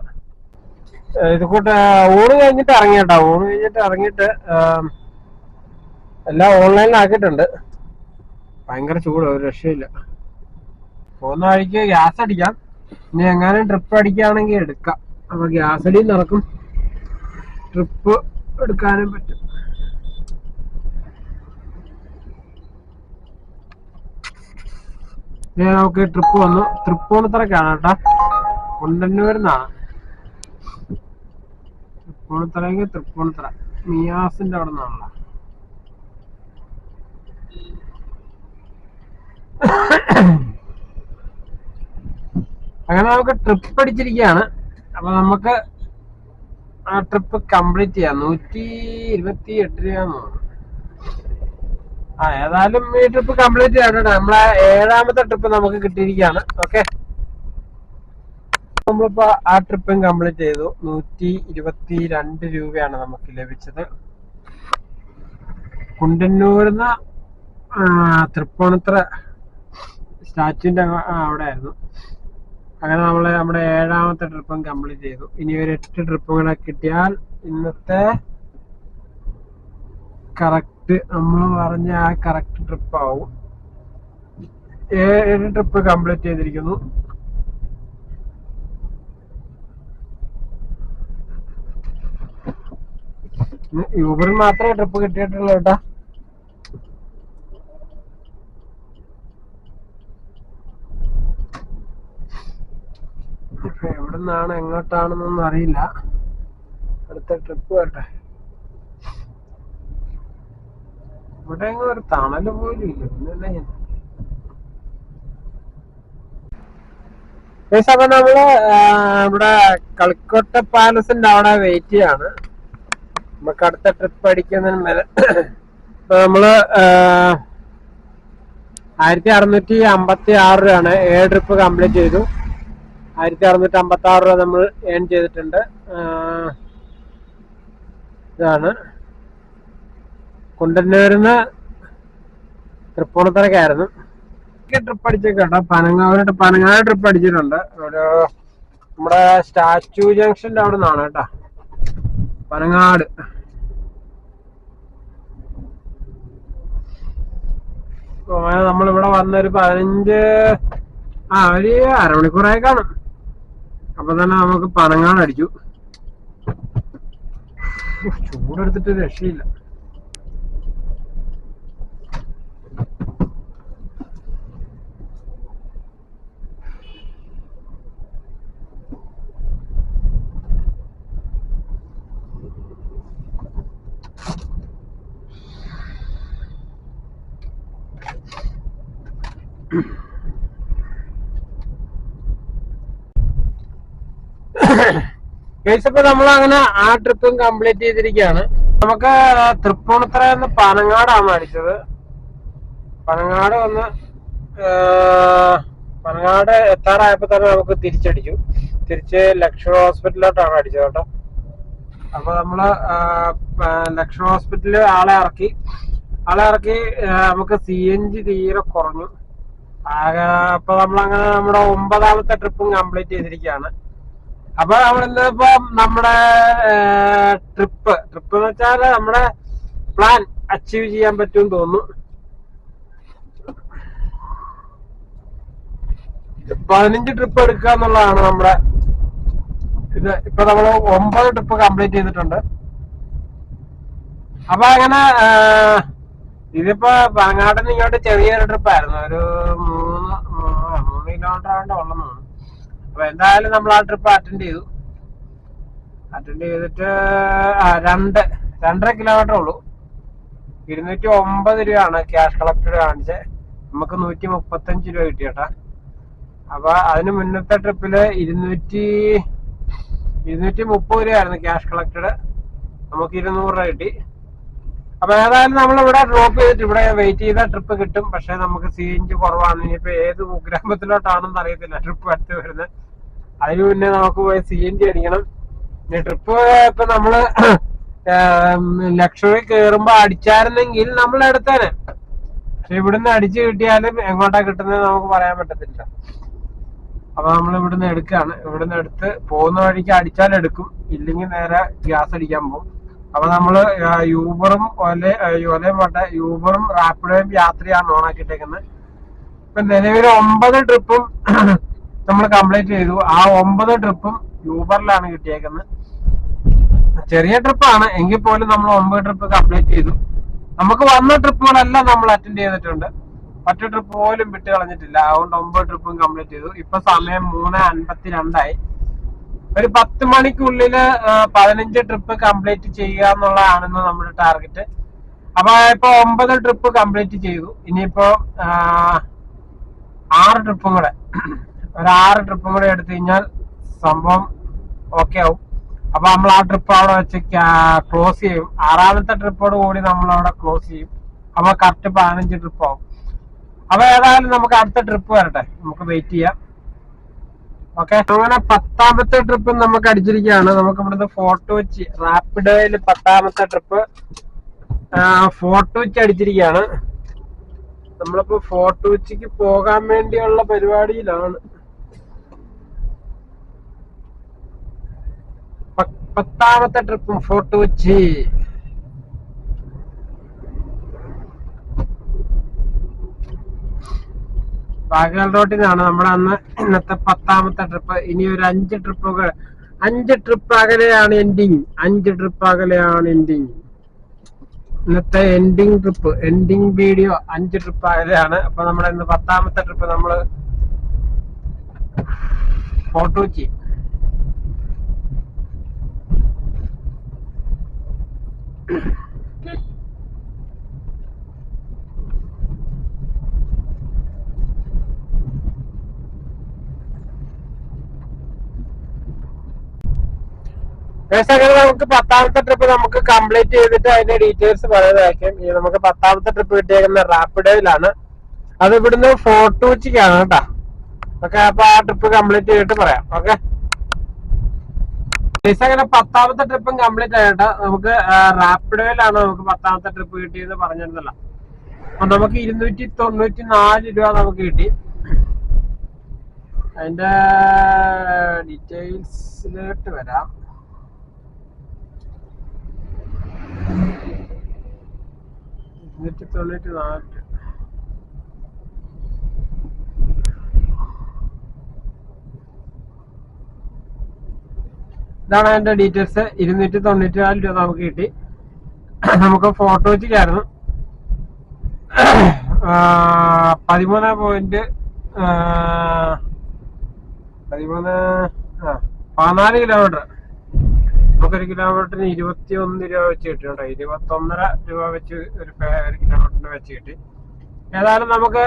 ഇത് കൂട്ട് ഊണ് കഴിഞ്ഞിട്ട് ഇറങ്ങിയിട്ടോ. ഊണ് കഴിഞ്ഞിട്ട് ഇറങ്ങിയിട്ട് എല്ലാം ഓൺലൈനിലാക്കിയിട്ടുണ്ട്. ഭയങ്കര ചൂട്, ഒരു രക്ഷയില്ല. പോകുന്ന വഴിക്ക് ഗ്യാസ് അടിക്കാം. ഇനി എങ്ങാനും ട്രിപ്പ് അടിക്കുകയാണെങ്കിൽ എടുക്കാം. അപ്പൊ ഗ്യാസ് അടിയും നടക്കും, ട്രിപ്പ് എടുക്കാനും പറ്റും. നമുക്ക് ട്രിപ്പ് വന്നു. തൃപ്പൂണിത്തറക്കാണ് കേട്ടോ. കുണ്ടന്നൂരിന്നാണ്. തൃപ്പൂണിത്തറയെങ്കിൽ തൃപ്പൂണിത്തറ മിയാസിന്റെ അവിടെ നിന്നാണല്ലോ. അങ്ങനെ നമുക്ക് ട്രിപ്പ് അടിച്ചിരിക്കുകയാണ്. അപ്പൊ നമുക്ക് ആ ട്രിപ്പ് കംപ്ലീറ്റ് ചെയ്യാം. 128 രൂപയാന്ന് തോന്നുന്നു. ഏതായാലും ഈ ട്രിപ്പ് കംപ്ലീറ്റ് ചെയ്യാം കേട്ടോ. നമ്മളെ 7ാമത്തെ ട്രിപ്പ് നമുക്ക് കിട്ടിയിരിക്കുകയാണ്. ഓക്കെ, നമ്മളിപ്പോ ആ ട്രിപ്പും കംപ്ലീറ്റ് ചെയ്തു. 122 രൂപയാണ് നമുക്ക് ലഭിച്ചത്. കുണ്ടന്നൂരിന്ന് തൃപ്പൂണിത്തറ സ്റ്റാച്യുവിന്റെ അവിടെ ആയിരുന്നു. അങ്ങനെ നമ്മുടെ 7ാമത്തെ ട്രിപ്പും കംപ്ലീറ്റ് ചെയ്തു. ഇനി ഒരു 8 ട്രിപ്പും കൂടെ കിട്ടിയാൽ ഇന്നത്തെ കറക്റ്റ് നമ്മൾ പറഞ്ഞ ആ കറക്റ്റ് ട്രിപ്പ് ആവും. 7 ട്രിപ്പ് കംപ്ലീറ്റ് ചെയ്തിരിക്കുന്നു. യൂബറിൽ മാത്രമേ ട്രിപ്പ് കിട്ടിയിട്ടുള്ളൂ കേട്ടാ. ഇപ്പൊ എവിടെ നിന്നാണ് എങ്ങോട്ടാണെന്നൊന്നും അറിയില്ല. അടുത്ത ട്രിപ്പ് വരട്ടെ. ഇവിടെ എങ്ങും ഒരു തണല് പോലും ഇല്ല. പിന്നെ അപ്പൊ നമ്മള് ഇവിടെ കളിക്കോട്ട പാലസിന്റെ അവിടെ വെയിറ്റ് ചെയ്യാണ്. നമുക്ക് അടുത്ത ട്രിപ്പ് അടിക്കുന്നതിന് മേലെ ഇപ്പൊ നമ്മള് 1656 രൂപയാണ് 7 ട്രിപ്പ് കംപ്ലീറ്റ് ചെയ്തു. 1656 രൂപ നമ്മൾ ഏൺ ചെയ്തിട്ടുണ്ട്. ഇതാണ് കുണ്ടന്നൂരിന്ന് തൃപ്പൂണിത്തറക്കായിരുന്നു ട്രിപ്പ് അടിച്ചേട്ടോ. പനങ്ങാട് ട്രിപ്പ് അടിച്ചിട്ടുണ്ട്. ഒരു നമ്മുടെ സ്റ്റാച്യു ജംഗ്ഷന്റെ അവിടെ നിന്നാണ് കേട്ടോ. പനങ്ങാട് നമ്മളിവിടെ വന്നൊരു 15 ഒരു അരമണിക്കൂറായി കാണും. അപ്പൊ തന്നെ നമുക്ക് പനങ്ങാട് അടിച്ചു. ചൂടെടുത്തിട്ട് രക്ഷയില്ല. ഇപ്പൊ നമ്മൾ അങ്ങനെ ആ ട്രിപ്പും കംപ്ലീറ്റ് ചെയ്തിരിക്കുകയാണ്. നമുക്ക് തൃപ്പൂണിത്തറ എന്ന് പനങ്ങാടാണ് അടിച്ചത്. പനങ്ങാട് വന്ന് പനങ്ങാട് എത്താറായപ്പോ തന്നെ നമുക്ക് തിരിച്ച് ലക്ഷ്മി ഹോസ്പിറ്റലിലോട്ടാണ് അടിച്ചത് കേട്ടോ. അപ്പൊ നമ്മള് ലക്ഷ്മി ഹോസ്പിറ്റലിൽ ആളെ ഇറക്കി നമുക്ക് CNG തീരെ കുറഞ്ഞു. അപ്പൊ നമ്മളങ്ങനെ നമ്മുടെ 9ാമത്തെ ട്രിപ്പും കംപ്ലീറ്റ് ചെയ്തിരിക്കുകയാണ്. അപ്പൊ നമ്മളിന്നിപ്പോ നമ്മുടെ ട്രിപ്പ് എന്ന് വെച്ചാല് നമ്മുടെ പ്ലാൻ അച്ചീവ് ചെയ്യാൻ പറ്റുമെന്ന് തോന്നുന്നു. 15 ട്രിപ്പ് എടുക്കുക എന്നുള്ളതാണ് നമ്മുടെ ഇത്. ഇപ്പൊ നമ്മള് 9 ട്രിപ്പ് കംപ്ലീറ്റ് ചെയ്തിട്ടുണ്ട്. അപ്പൊ അങ്ങനെ ഇതിപ്പോ പാങ്ങാടിന് ഇങ്ങോട്ട് ചെറിയൊരു ട്രിപ്പായിരുന്നു. ഒരു 3 കിലോമീറ്റർ ആണ്ട് ഉള്ളതാണ്. അപ്പൊ എന്തായാലും നമ്മൾ ആ ട്രിപ്പ് അറ്റൻഡ് ചെയ്തിട്ട് 2.5 കിലോമീറ്റർ ഉള്ളൂ. 209 രൂപയാണ് ക്യാഷ് കളക്റ്റഡ് കാണിച്ചത്. നമുക്ക് 135 രൂപ കിട്ടിയേട്ടാ. അപ്പൊ അതിന് മുന്നത്തെ ട്രിപ്പില് 230 രൂപയായിരുന്നു ക്യാഷ് കളക്റ്റഡ്. നമുക്ക് 200 രൂപ കിട്ടി. അപ്പൊ ഏതായാലും നമ്മളിവിടെ ഡ്രോപ്പ് ചെയ്തിട്ട് ഇവിടെ വെയിറ്റ് ചെയ്ത ട്രിപ്പ് കിട്ടും. പക്ഷെ നമുക്ക് CNG കുറവാണ്. ഇനിയിപ്പോ ഏത് കുഗ്രാമത്തിലോട്ടാണെന്ന് അറിയത്തില്ല ട്രിപ്പ് അടുത്ത് വരുന്നത്. അതിന് മുന്നേ നമുക്ക് പോയി CNG അടിക്കണം. ട്രിപ്പ് ഇപ്പൊ നമ്മള് ലക്ഷറി കേറുമ്പോ അടിച്ചായിരുന്നെങ്കിൽ നമ്മൾ എടുത്തേനെ. പക്ഷെ ഇവിടുന്ന് അടിച്ചു കിട്ടിയാലും എങ്ങോട്ടാ കിട്ടുന്നത് നമുക്ക് പറയാൻ പറ്റത്തില്ല. അപ്പൊ നമ്മൾ ഇവിടുന്ന് എടുക്കുകയാണ്. ഇവിടുന്ന് എടുത്ത് പോകുന്ന വഴിക്ക് അടിച്ചാലെടുക്കും, ഇല്ലെങ്കിൽ നേരെ ഗ്യാസ് അടിക്കാൻ പോകും. അപ്പൊ നമ്മള് യൂബറും യൂബറും റാപ്പിഡോയും യാത്രയാണ് ഓണാക്കിയിട്ടേക്കുന്നത്. ഇപ്പൊ നിലവിൽ 9 ട്രിപ്പും നമ്മൾ കംപ്ലീറ്റ് ചെയ്തു. ആ 9 ട്രിപ്പും യൂബറിലാണ് കിട്ടിയേക്കുന്നത്. ചെറിയ ട്രിപ്പാണ് എങ്കിൽ പോലും നമ്മൾ 9 ട്രിപ്പ് കംപ്ലീറ്റ് ചെയ്തു. നമുക്ക് വന്ന ട്രിപ്പുകളെല്ലാം നമ്മൾ അറ്റൻഡ് ചെയ്തിട്ടുണ്ട്. ഒറ്റ ട്രിപ്പ് പോലും വിട്ട് കളഞ്ഞിട്ടില്ല. അതുകൊണ്ട് 9 ട്രിപ്പും കംപ്ലീറ്റ് ചെയ്തു. ഇപ്പൊ സമയം 3:52. ഒരു 10 മണിക്കുള്ളില് 15 ട്രിപ്പ് കംപ്ലീറ്റ് ചെയ്യുക എന്നുള്ളതാണ് നമ്മുടെ ടാർഗറ്റ്. അപ്പൊ ഇപ്പൊ 9 ട്രിപ്പ് കംപ്ലീറ്റ് ചെയ്തു. ഇനിയിപ്പോ 6 ട്രിപ്പും കൂടെ ഒരു 6 ട്രിപ്പും കൂടെ എടുത്തു കഴിഞ്ഞാൽ സംഭവം ഓക്കെ ആവും. അപ്പൊ നമ്മൾ ആ ട്രിപ്പ് അവിടെ വെച്ച് ക്ലോസ് ചെയ്യും. 6ാമത്തെ ട്രിപ്പോട് കൂടി നമ്മൾ അവിടെ ക്ലോസ് ചെയ്യും. അപ്പൊ കറക്റ്റ് 15 ട്രിപ്പ് ആവും. അപ്പൊ ഏതായാലും നമുക്ക് അടുത്ത ട്രിപ്പ് വരട്ടെ, നമുക്ക് വെയിറ്റ് ചെയ്യാം. ഓക്കെ, അങ്ങനെ 10ാമത്തെ ട്രിപ്പ് നമുക്ക് അടിച്ചിരിക്കുകയാണ്. നമുക്ക് ഇവിടുന്ന് ഫോർട്ട് കൊച്ചി റാപ്പിഡോയില് 10ാമത്തെ ട്രിപ്പ് ഫോർട്ട് കൊച്ചി അടിച്ചിരിക്കുകയാണ്. നമ്മളിപ്പോ ഫോർട്ട് കൊച്ചിക്ക് പോകാൻ വേണ്ടിയുള്ള പരിപാടിയിലാണ്. 10ാമത്തെ ട്രിപ്പും ഫോർട്ട് കൊച്ചി. ബാഗൽ റോട്ടിനാണ് നമ്മുടെ ഇന്നത്തെ 10ാമത്തെ ട്രിപ്പ്. ഇനി ഒരു 5 ട്രിപ്പ് അകലെയാണ് എൻഡിങ്. 5 ട്രിപ്പ് അകലെയാണ് എൻഡിങ്. ഇന്നത്തെ എൻഡിങ് വീഡിയോ 5 ട്രിപ്പ് അകലെയാണ്. അപ്പൊ നമ്മുടെ ഇന്ന് 10ാമത്തെ ട്രിപ്പ് നമ്മള് ഫോർട്ട് കൊച്ചി. നമുക്ക് 10ാമത്തെ ട്രിപ്പ് നമുക്ക് കംപ്ലീറ്റ് ചെയ്തിട്ട് അതിന്റെ ഡീറ്റെയിൽസ് പറയുന്നതായിരിക്കും. നമുക്ക് 10ാമത്തെ ട്രിപ്പ് കിട്ടിയേക്കുന്ന റാപ്പിഡോയിലാണ്. അത് ഇവിടുന്ന് ഫോർട്ട് കൊച്ചിക്കാണ് കേട്ടോ. ഓക്കെ, അപ്പൊ ആ ട്രിപ്പ് കംപ്ലീറ്റ് ചെയ്തിട്ട് പറയാം. ഓക്കെ, അങ്ങനെ 10ാമത്തെ ട്രിപ്പും കംപ്ലീറ്റ് ആയിട്ടാ. നമുക്ക് റാപ്പിഡോയിലാണ് നമുക്ക് 10ാമത്തെ ട്രിപ്പ് കിട്ടിയെന്ന് പറഞ്ഞിരുന്നല്ലോ. അപ്പൊ നമുക്ക് 294 രൂപ നമുക്ക് കിട്ടി. അതിന്റെ ഡീറ്റെയിൽസിലോട്ട് വരാം. 294. ഇതാണ് അതിന്റെ ഡീറ്റെയിൽസ്. 294 രൂപ നമുക്ക് കിട്ടി. നമുക്ക് ഫോർട്ട് കൊച്ചിക്കായിരുന്നു 14 കിലോമീറ്റർ. നമുക്കൊരു കിലോമീറ്ററിന് 21 രൂപ വെച്ച് കിട്ടി കേട്ടോ. 21.5 രൂപ വെച്ച് ഒരു കിലോമീറ്ററിന് വെച്ച് കിട്ടി. ഏതായാലും നമുക്ക്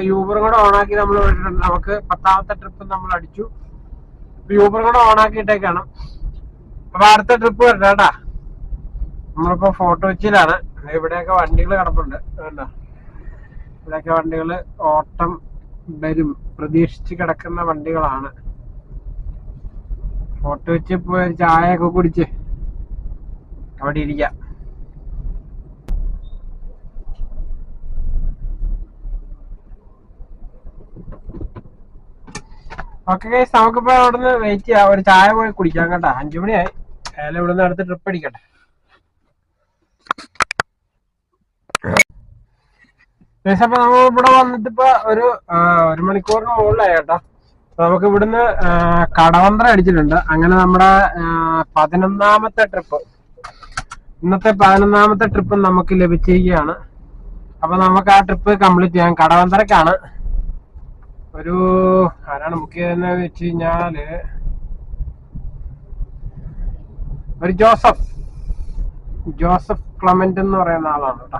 യൂബറും കൂടെ ഓണാക്കി നമ്മൾ വിട്ടിട്ടുണ്ട്. നമുക്ക് 10ാമത്തെ ട്രിപ്പ് നമ്മൾ അടിച്ചു. യൂബറും കൂടെ ഓണാക്കിയിട്ടേക്കാണ്. അപ്പൊ അടുത്ത ട്രിപ്പ് വരട്ടെ കേട്ടാ. നമ്മളിപ്പോ ഫോർട്ട് കൊച്ചിയിലാണ്. ഇവിടെയൊക്കെ വണ്ടികൾ കിടപ്പുണ്ട് കേട്ടോ. ഇവിടെയൊക്കെ വണ്ടികൾ ഓട്ടം വരും പ്രതീക്ഷിച്ച് കിടക്കുന്ന വണ്ടികളാണ്. ഫോർട്ട് കൊച്ചി പോയി ചായ ഒക്കെ കുടിച്ച് അവിടെ ഇരിക്കാം. ഓക്കെ ഗൈസ്, നമുക്കിപ്പോ അവിടുന്ന് വെയിറ്റ് ചെയ്യാം. ഒരു ചായ പോയി കുടിക്കാം കേട്ടോ. 5 മണിയായി. ഏതായാലും ഇവിടുന്ന് അടുത്ത് ട്രിപ്പ് അടിക്കട്ടെ. ഗൈസ്, അപ്പൊ നമ്മൾ ഇവിടെ വന്നിട്ടിപ്പോ ഒരു 1 മണിക്കൂറിന് മുകളിലായി കേട്ടോ. നമുക്ക് ഇവിടുന്ന് കടവന്ത്ര അടിച്ചിട്ടുണ്ട്. അങ്ങനെ നമ്മുടെ 11ാമത്തെ ട്രിപ്പ്, ഇന്നത്തെ 11ാമത്തെ ട്രിപ്പ് നമുക്ക് ലഭിച്ചിരിക്കുകയാണ്. അപ്പൊ നമുക്ക് ആ ട്രിപ്പ് കംപ്ലീറ്റ് ചെയ്യാം. കടവന്ത്രക്കാണ്. ഒരു ആരാണ് ബുക്ക് ചെയ്തതെന്ന് വെച്ച് കഴിഞ്ഞാല് ഒരു ജോസഫ് ക്ലമന്റ് എന്ന് പറയുന്ന ആളാണ് കേട്ടോ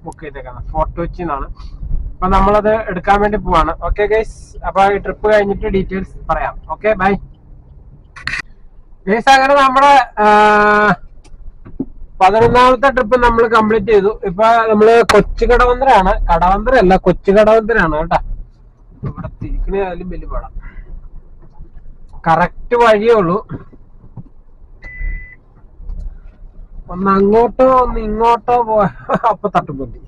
ബുക്ക് ചെയ്തേക്കുന്നത്. ഫോർട്ട് കൊച്ചി എന്നാണ്. അപ്പൊ നമ്മളത് എടുക്കാൻ വേണ്ടി പോവാണ്. ഓക്കെ ഗൈസ്, അപ്പൊ ഈ ട്രിപ്പ് കഴിഞ്ഞിട്ട് ഡീറ്റെയിൽസ് പറയാം. Okay bye guys. അങ്ങനെ നമ്മുടെ 11ാമത്തെ ട്രിപ്പ് നമ്മൾ കംപ്ലീറ്റ് ചെയ്തു. ഇപ്പൊ നമ്മള് കൊച്ചു കടവന്ത്രയാണ്. കടവന്ത്രയല്ല, കൊച്ചു കടവന്ത്രയാണ് കേട്ടോ. ഇവിടെ തിരിക്കണേലും വലിയ പാടാം. കറക്റ്റ് വഴിയേ ഉള്ളൂ. ഒന്ന് അങ്ങോട്ടോ ഒന്ന് ഇങ്ങോട്ടോ അപ്പൊ തട്ടുപൊട്ടി.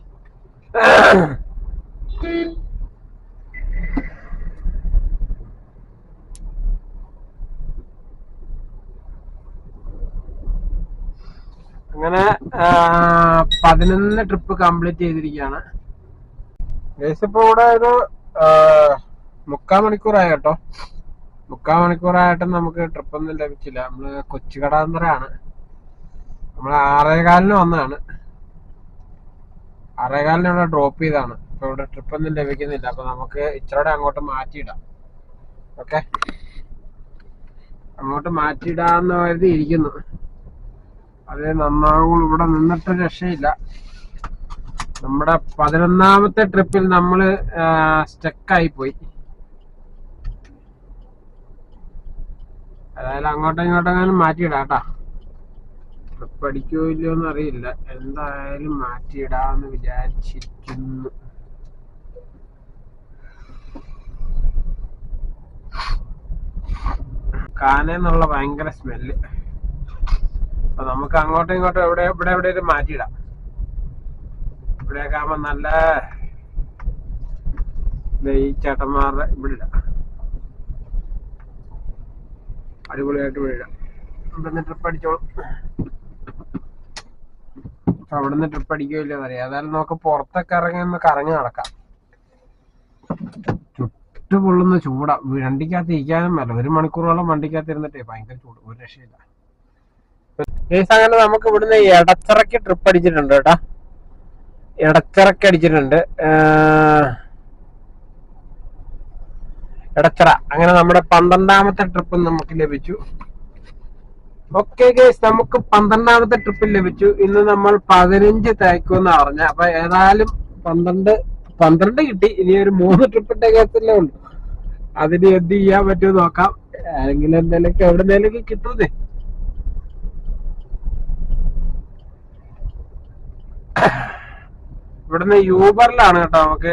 അങ്ങനെ 11 ട്രിപ്പ് കംപ്ലീറ്റ് ചെയ്തിരിക്കുകയാണ്. ഇപ്പൊ ഇവിടെ ഒരു 3/4 മണിക്കൂറായി കേട്ടോ. 3/4 മണിക്കൂറായിട്ടും നമുക്ക് ട്രിപ്പൊന്നും ലഭിച്ചില്ല. നമ്മള് കൊച്ചു കടവന്ത്രയാണ്. നമ്മൾ 6:15 വന്നതാണ്. 6:15 ഇവിടെ ഡ്രോപ്പ് ചെയ്താണ്. ഇപ്പൊ ഇവിടെ ട്രിപ്പൊന്നും ലഭിക്കുന്നില്ല. അപ്പൊ നമുക്ക് ഇച്ചിരി അങ്ങോട്ട് മാറ്റിയിടാം. ഓക്കെ, അങ്ങോട്ട് മാറ്റിയിടാന്ന് കരുതി ഇരിക്കുന്നു. അത് നന്നാവുള്ളൂ. ഇവിടെ നിന്നിട്ട് രക്ഷയില്ല. നമ്മുടെ 11ാമത്തെ ട്രിപ്പിൽ നമ്മള് സ്റ്റക്കായി പോയി. അതായത് അങ്ങോട്ടും ഇങ്ങോട്ടെങ്ങാനും മാറ്റിയിടാം കേട്ടാ. ട്രിപ്പ് അടിക്കോ ഇല്ലയോ എന്ന് അറിയില്ല. എന്തായാലും മാറ്റിയിടാന്ന് വിചാരിച്ചിരിക്കുന്നു. കാനെന്നുള്ള ഭയങ്കര സ്മെല്ല്. അപ്പൊ നമുക്ക് അങ്ങോട്ടും ഇങ്ങോട്ടും ഇവിടെ മാറ്റിയിടാം. ഇവിടെയൊക്കെ ആകുമ്പോ നല്ല ഈ ചേട്ടന്മാരുടെ ഇവിടെ ഇടാം. അടിപൊളിയായിട്ട് ഇവിടെ ഇടാം. ഇവിടുന്ന് ട്രിപ്പ് അടിച്ചോളും. അവിടുന്ന് ട്രിപ്പ് അടിക്കുകയില്ല പറയാം. അതായത് നമുക്ക് പുറത്തൊക്കെ ഒന്ന് കറങ്ങി നടക്കാം. ചുട്ടുപൊള്ളുന്ന ചൂടാ. വണ്ടിക്കകത്ത് ഇരിക്കാനും മേല. 1 മണിക്കൂറോളം വണ്ടിക്കകത്ത് ഇരുന്നിട്ടേ ഭയങ്കര ചൂട്. ഒരു രക്ഷയില്ല. അങ്ങനെ നമുക്ക് ഇവിടുന്ന് എടച്ചിറക്ക് ട്രിപ്പ് അടിച്ചിട്ടുണ്ട് കേട്ടാ. എടച്ചിറക്ക് അടിച്ചിട്ടുണ്ട്. എടച്ചിറ. അങ്ങനെ നമ്മുടെ 12ാമത്തെ ട്രിപ്പ് നമുക്ക് ലഭിച്ചു. ഓക്കെ ഗൈസ്, നമുക്ക് 12ാമത്തെ ട്രിപ്പിൽ ലഭിച്ചു. ഇന്ന് നമ്മൾ 15 തേക്കുമെന്ന് പറഞ്ഞ. അപ്പൊ ഏതായാലും 12 കിട്ടി. ഇനി ഒരു 3 ട്രിപ്പിന്റെ കേസല്ലേ ഉള്ളു. അതിന് എന്ത് ചെയ്യാൻ പറ്റുമോ നോക്കാം. ആരെങ്കിലും എന്തെങ്കിലും എവിടെന്നേലൊക്കെ കിട്ടൂന്നേ. ഇവിടുന്ന് യൂബറിലാണ് കേട്ടോ നമുക്ക്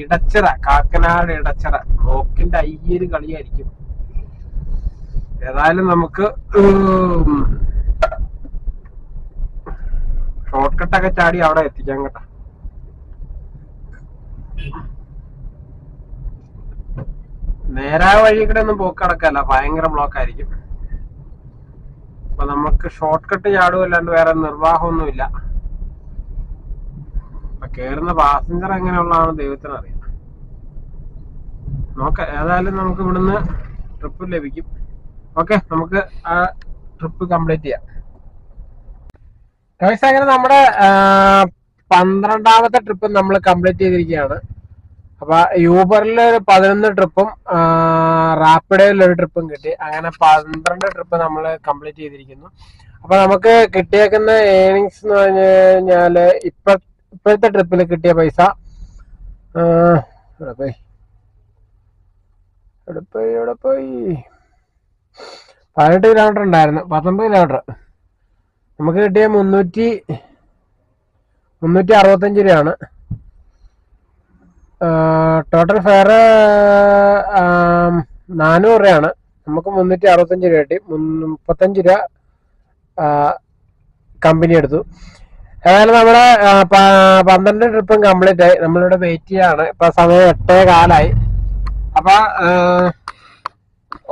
ഇടച്ചിറ, കാക്കനാട് ഇടച്ചിറ. ബ്ലോക്കിന്റെ അയ്യൊരു കളിയായിരിക്കും. ഏതായാലും നമുക്ക് ഷോർട്ട് കട്ടൊക്കെ ചാടി അവിടെ എത്തിക്കാം കേട്ടോ. നേരായ വഴി കൂടെ ഒന്നും പോക്ക് നടക്കല്ല, ഭയങ്കര ബ്ലോക്ക് ആയിരിക്കും. അപ്പൊ നമുക്ക് ഷോർട്ട് കട്ട് ചാടുമല്ലാണ്ട് വേറെ നിർവാഹമൊന്നുമില്ല. അപ്പൊ കേറുന്ന പാസഞ്ചർ എങ്ങനെയുള്ളതാണ് ദൈവത്തിനറിയാം. നോക്കാം. ഏതായാലും നമുക്ക് ഇവിടുന്ന് ട്രിപ്പ് ലഭിക്കും. ഓക്കെ, നമുക്ക് ആ ട്രിപ്പ് കംപ്ലീറ്റ് ചെയ്യാം. അങ്ങനെ നമ്മുടെ 12ാമത്തെ ട്രിപ്പ് നമ്മൾ കംപ്ലീറ്റ് ചെയ്തിരിക്കുകയാണ്. അപ്പൊ യൂബറിൽ 11 ട്രിപ്പും റാപ്പിഡോയിൽ 1 ട്രിപ്പും കിട്ടി. അങ്ങനെ 12 ട്രിപ്പ് നമ്മൾ കംപ്ലീറ്റ് ചെയ്തിരിക്കുന്നു. അപ്പൊ നമുക്ക് കിട്ടിയേക്കുന്ന ഏണിങ്സ് എന്ന് പറഞ്ഞു കഴിഞ്ഞാല് ഇപ്പോഴത്തെ ട്രിപ്പിൽ കിട്ടിയ പൈസ എവിടെ പോയി 18 കിലോമീറ്റർ ഉണ്ടായിരുന്നു, 19 കിലോമീറ്റർ. നമുക്ക് കിട്ടിയ 365 രൂപയാണ്. ടോട്ടൽ ഫെയർ 400 രൂപയാണ്. നമുക്ക് 365 രൂപ കിട്ടി. 35 രൂപ കമ്പനി എടുത്തു. ഏതായാലും നമ്മുടെ 12 ട്രിപ്പും കംപ്ലീറ്റ് ആയി. നമ്മളിവിടെ വെയിറ്റ് ചെയ്യാണ്. ഇപ്പൊ സമയം 8:15. അപ്പൊ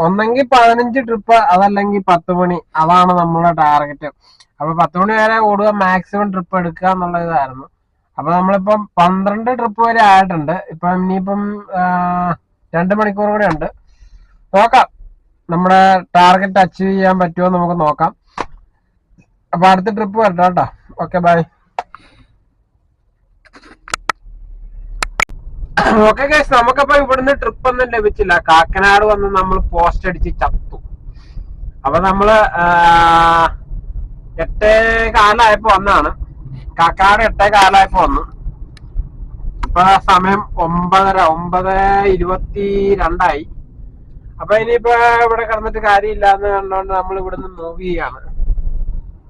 ഒന്നെങ്കിൽ 15 ട്രിപ്പ്, അതല്ലെങ്കിൽ 10 മണി, അതാണ് നമ്മുടെ ടാർഗറ്റ്. അപ്പൊ 10 മണി വരെ ഓടുക, മാക്സിമം ട്രിപ്പ് എടുക്കുക എന്നുള്ള ഇതായിരുന്നു. അപ്പൊ നമ്മളിപ്പം 12 ട്രിപ്പ് വരെ ആയിട്ടുണ്ട്. ഇപ്പം ഇനിയിപ്പം 2 മണിക്കൂർ കൂടെ ഉണ്ട്. നോക്കാം നമ്മുടെ ടാർഗറ്റ് അച്ചീവ് ചെയ്യാൻ പറ്റുമോ നമുക്ക് നോക്കാം. അപ്പൊ അടുത്ത ട്രിപ്പ് വരട്ടെ കേട്ടോ. Okay, bye. ഓക്കെ ഗൈസ്, നമുക്കപ്പോ ഇവിടുന്ന് ട്രിപ്പ് ഒന്നും ലഭിച്ചില്ല. കാക്കനാട് വന്ന് നമ്മൾ പോസ്റ്റ് അടിച്ച് ചത്തു. അപ്പൊ നമ്മള് 8:15 വന്നാണ്. കാക്കനാട് 8:15 വന്നു. ഇപ്പൊ സമയം 9:22. അപ്പൊ ഇനിയിപ്പോ ഇവിടെ കിടന്നിട്ട് കാര്യമില്ല എന്ന് കണ്ടുകൊണ്ട് നമ്മൾ ഇവിടുന്ന് മൂവ് ചെയ്യാണ്.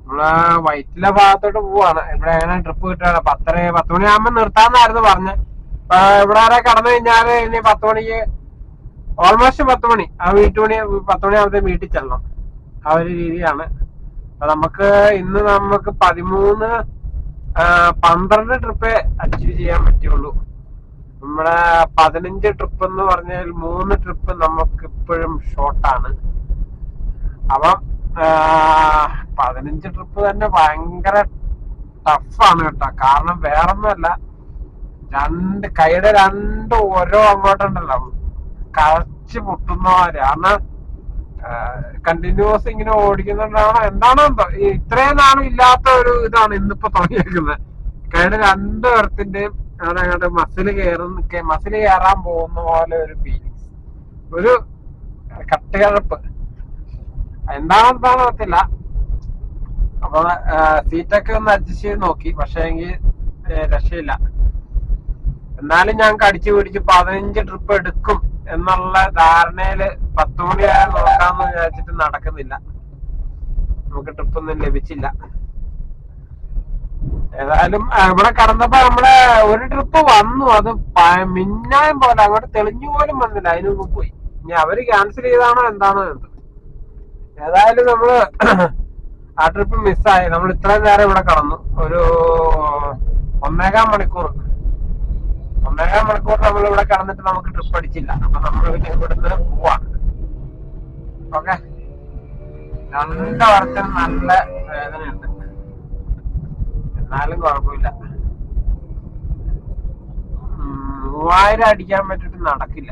നമ്മള് വൈറ്റില ഭാഗത്തോട്ട് പോവാണ്. ഇവിടെ എങ്ങനെ ട്രിപ്പ് കിട്ടുകയാണ്. 10 മണിയാകുമ്പോ നിർത്താന്നായിരുന്നു പറഞ്ഞത്. ഇവിടെ വരെ കടന്നു കഴിഞ്ഞാല് ഇനി 10 മണിക്ക് ഓൾമോസ്റ്റ് 10 മണി, ആ 10 മണിയാകുമ്പത്തേ വീട്ടിൽ ചെല്ലണം. ആ ഒരു രീതിയാണ്. അപ്പൊ നമുക്ക് ഇന്ന് 12 ട്രിപ്പ് അച്ചീവ് ചെയ്യാൻ പറ്റുള്ളൂ. നമ്മുടെ 15 ട്രിപ്പ് എന്ന് പറഞ്ഞാൽ 3 ട്രിപ്പ് നമുക്ക് ഇപ്പോഴും ഷോർട്ടാണ്. അപ്പം 15 ട്രിപ്പ് തന്നെ ഭയങ്കര ടഫാണ് കേട്ടോ. കാരണം വേറൊന്നുമല്ല, കൈയുടെ 2 ഓരോ അങ്ങോട്ടുണ്ടല്ലോ കറച്ച് പൊട്ടുന്നവര്. കാരണം കണ്ടിന്യൂസ് ഇങ്ങനെ ഓടിക്കുന്നുണ്ടാവണം. എന്താണോ എന്തോ ഇത്രയും നാളും ഇല്ലാത്ത ഒരു ഇതാണ് ഇന്നിപ്പോ തുടങ്ങിയിരിക്കുന്നത്. കൈയുടെ 2 പേർത്തിന്റെയും അങ്ങോട്ട് മസിൽ കയറാൻ പോകുന്ന പോലെ ഒരു ഫീലിങ്സ്, ഒരു കട്ടുകഴപ്പ്. എന്താണെന്ന് അറിയത്തില്ല. അപ്പൊ സീറ്റൊക്കെ ഒന്ന് അഡ്ജസ്റ്റ് ചെയ്ത് നോക്കി, പക്ഷെ എങ്കിൽ രക്ഷയില്ല. എന്നാലും ഞങ്ങൾക്ക് അടിച്ചു പിടിച്ച് 15 ട്രിപ്പ് എടുക്കും എന്നുള്ള ധാരണയില് 10 മണിയായാൽ നോക്കാന്ന് വിചാരിച്ചിട്ട് നടക്കുന്നില്ല. നമുക്ക് ട്രിപ്പൊന്നും ലഭിച്ചില്ല. ഏതായാലും ഇവിടെ കടന്നപ്പോ നമ്മളെ ഒരു ട്രിപ്പ് വന്നു. അത് മിന്നായം പോലെ അങ്ങോട്ട് തെളിഞ്ഞു പോലും വന്നില്ല. അതിന് മുമ്പ് പോയി. ഇനി അവര് ക്യാൻസൽ ചെയ്താണോ എന്താണോ എന്ത്. ഏതായാലും നമ്മള് ആ ട്രിപ്പ് മിസ്സായി. നമ്മൾ ഇത്രയും നേരം ഇവിടെ കടന്നു. ഒരു 1.25 മണിക്കൂർ നമ്മൾ ഇവിടെ കടന്നിട്ട് നമുക്ക് ട്രിപ്പ് അടിച്ചില്ല. അപ്പൊ നമ്മൾ പിന്നെ ഇവിടുന്ന് പോവാണ്. ഓക്കെ, 2 വർഷത്തിന് നല്ല വേദനയുണ്ട്, എന്നാലും കുഴപ്പമില്ല. 3000 അടിക്കാൻ പറ്റിട്ട് നടക്കില്ല.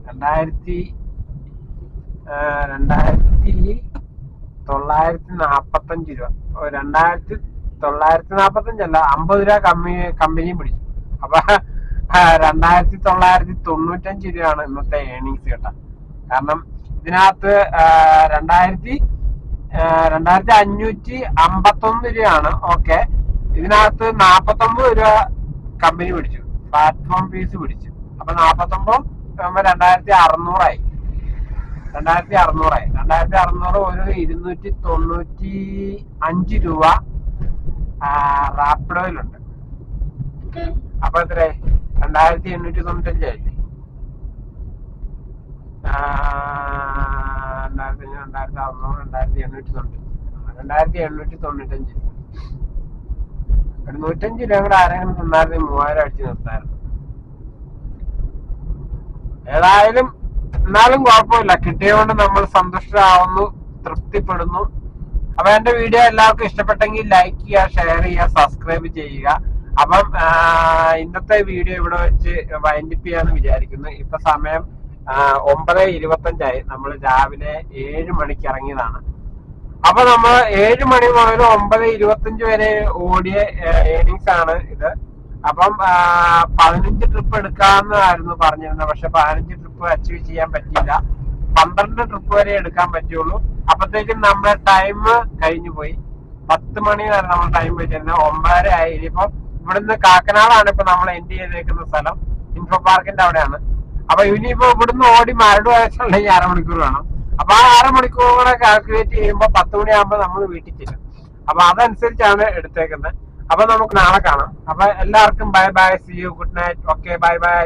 2945 രൂപ, 2945 അല്ല, 50 രൂപ കമ്പനിയും പിടിച്ചു. അപ്പൊ 2995 രൂപയാണ് ഇന്നത്തെ ഏണിങ്സ് കേട്ടോ. കാരണം ഇതിനകത്ത് 2551 രൂപയാണ്. ഓക്കെ, ഇതിനകത്ത് 49 രൂപ കമ്പനി പിടിച്ചു, പ്ലാറ്റ്ഫോം ഫീസ് പിടിച്ചു. അപ്പൊ 49 2600 2600 ഒരു 295 രൂപ റാപ്പിഡോയിലുണ്ട്. അപ്പൊ എത്ര 2895 ആയില്ലേ? 2895 ഒരു 105 രൂപ കൂടെ ആരെങ്കിലും തന്നായിരുന്നു 3000 അടിച്ച് നിർത്തായിരുന്നു. ഏതായാലും എന്നാലും കുഴപ്പമില്ല, കിട്ടിയതുകൊണ്ട് നമ്മൾ സന്തുഷ്ടരാകുന്നു, തൃപ്തിപ്പെടുന്നു. അപ്പൊ എന്റെ വീഡിയോ എല്ലാവർക്കും ഇഷ്ടപ്പെട്ടെങ്കിൽ ലൈക്ക് ചെയ്യുക, ഷെയർ ചെയ്യുക, സബ്സ്ക്രൈബ് ചെയ്യുക. അപ്പം ഇന്നത്തെ വീഡിയോ ഇവിടെ വെച്ച് വൈൻഡപ്പ് ചെയ്യാന്ന് വിചാരിക്കുന്നു. ഇപ്പൊ സമയം 9:25 നമ്മൾ രാവിലെ 7 മണിക്ക് ഇറങ്ങിയതാണ്. അപ്പൊ നമ്മൾ 7 മണി മുതൽ 9:25 വരെ ഓടിയ ഏണിങ്സ് ആണ് ഇത്. അപ്പം 15 ട്രിപ്പ് എടുക്കാമെന്നായിരുന്നു പറഞ്ഞിരുന്നത്. പക്ഷെ 15 ട്രിപ്പ് അച്ചീവ് ചെയ്യാൻ പറ്റിയില്ല. 12 ട്രിപ്പ് വരെ എടുക്കാൻ പറ്റുള്ളൂ. അപ്പത്തേക്കും നമ്മുടെ ടൈം കഴിഞ്ഞു പോയി. 10 മണി വരെ നമ്മൾ ടൈം വെച്ചിരുന്നത് 9:30 ആയി. ഇനിയിപ്പം ഇവിടുന്ന് കാക്കനാടാണ് ഇപ്പൊ നമ്മൾ എൻഡ് ചെയ്തേക്കുന്ന സ്ഥലം. ഇൻഫോ പാർക്കിന്റെ അവിടെയാണ്. അപ്പൊ ഇനിയിപ്പോ ഇവിടുന്ന് ഓടി മരട് വയസ്സുണ്ടെങ്കിൽ 1/2 മണിക്കൂർ വേണം. അപ്പൊ ആ 1/2 മണിക്കൂർ കൂടെ കാൽക്കുലേറ്റ് ചെയ്യുമ്പോൾ 10 മണിയാകുമ്പോൾ നമ്മൾ വീട്ടിൽ ചെല്ലും. അപ്പൊ അതനുസരിച്ചാണ് എടുത്തേക്കുന്നത്. അപ്പൊ നമുക്ക് നാളെ കാണാം. അപ്പൊ എല്ലാവർക്കും bye bye, see you, good night, okay, bye by.